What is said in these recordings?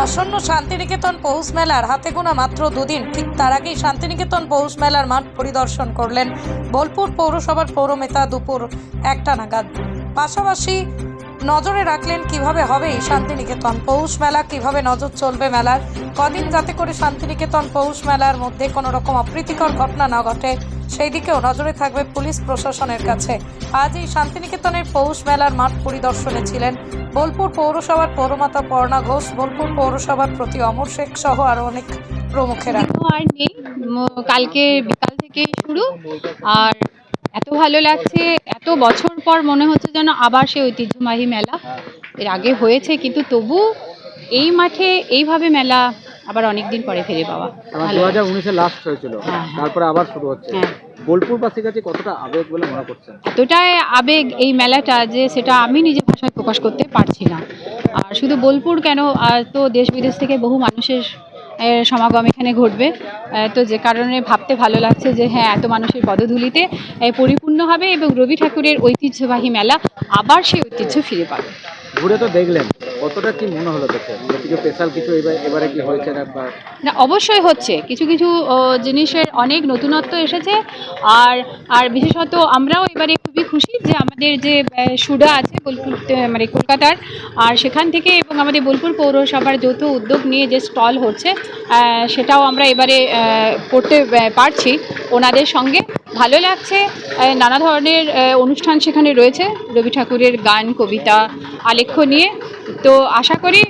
আসন্ন শান্তিনিকেতন পৌষ মেলার হাতে গোনা মাত্র দুদিন, ঠিক তার আগেই শান্তিনিকেতন পৌষ মেলার মাঠ পরিদর্শন করলেন বোলপুর পৌরসভার পৌরনেতা দুপুর 1টা নাগাদ। পাশাপাশি নজরে রাখলেন কিভাবে হবে এই শান্তিনিকেতন পৌষ মেলা, কিভাবে নজর চলবে মেলার কদিন, যাতে করে শান্তিনিকেতন পৌষ মেলার মধ্যে কোনো রকম অপ্রীতিকর ঘটনা না ঘটে, সেই দিকেও নজরে থাকবে পুলিশ প্রশাসনের কাছে। আজ এই শান্তিনিকেতনের পৌষ মেলার মাঠ পরিদর্শনে ছিলেন বোলপুর পৌরসভার পৌরমাতা পর্ণা ঘোষ, বোলপুর পৌরসভার প্রতি অমর শেখ সহ আরো অনেক প্রমুখেরা। আর নেই, কালকে বিকাল থেকেই শুরু। আর এত ভালো লাগছে, এত বছর পর মনে হচ্ছে যেন আবার সেই ঐতিহ্যবাহী মেলা। এর আগে হয়েছে, কিন্তু তবু এই মাঠে এইভাবে মেলা আবার অনেকদিন পরে ফিরে পাওয়া। 2019-এ লাস্ট হয়েছিল, তারপরে আবার শুরু হচ্ছে। বোলপুরবাসীর কাছে কতটা আবেগ বলে মনে করছেন? এতটাই আবেগ এই মেলাটা যে সেটা আমি নিজে ভাষায় প্রকাশ করতে পারছি না। আর শুধু বোলপুর কেন, আর তো দেশ বিদেশ থেকে বহু মানুষের সমাগম এখানে ঘটবে। তো যে কারণে ভাবতে ভালো লাগছে যে হ্যাঁ, এত মানুষের পদধূলিতে পরিপূর্ণ হবে এবং রবি ঠাকুরের ঐতিহ্যবাহী মেলা আবার সেই ঐতিহ্য ফিরে পাবে। ঘুরে তো দেখলেন, কতটা কি মনে হলো দেখে? কিছু স্পেশাল কিছু এবারে কি হয়েছে না, অবশ্যই হচ্ছে। কিছু কিছু জিনিসের অনেক নতুনত্ব এসেছে। আর বিশেষত আমরাও এবারে খুবই খুশি যে আমাদের যে সুডা আছে বোলপুর, মানে কলকাতার, আর সেখান থেকে এবং আমাদের বোলপুর পৌরসভার যৌথ উদ্যোগ নিয়ে যে স্টল হচ্ছে সেটাও আমরা এবারে করতে পারছি ওনাদের সঙ্গে। ভালো লাগছে। নানা ধরনের অনুষ্ঠান সেখানে রয়েছে, রবি ঠাকুরের গান, কবিতা, আলেখ্য নিয়ে। তো আশা করি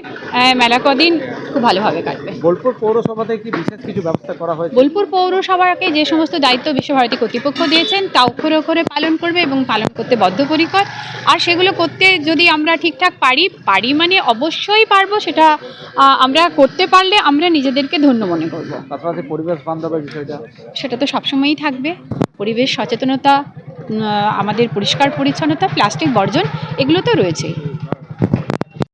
মেলা কদিন খুব ভালোভাবে কাটবে। বোলপুর পৌরসভাতে কি বিশেষ কিছু ব্যবস্থা করা হয়েছে? বোলপুর পৌরসভাকে যে সমস্ত দায়িত্ব বিশ্বভারতী কর্তৃপক্ষ দিয়েছেন তা অক্ষরে অক্ষরে পালন করবে এবং পালন করতে বদ্ধপরিকর। আর সেগুলো করতে যদি আমরা ঠিকঠাক পারি মানে অবশ্যই পারবো। সেটা আমরা করতে পারলে আমরা নিজেদেরকে ধন্য মনে করব। পাশাপাশি পরিবেশ বান্ধবের বিষয়টা, সেটা তো সবসময়ই থাকবে। পরিবেশ সচেতনতা, আমাদের পরিষ্কার পরিচ্ছন্নতা, প্লাস্টিক বর্জন, এগুলো তো রয়েছেই।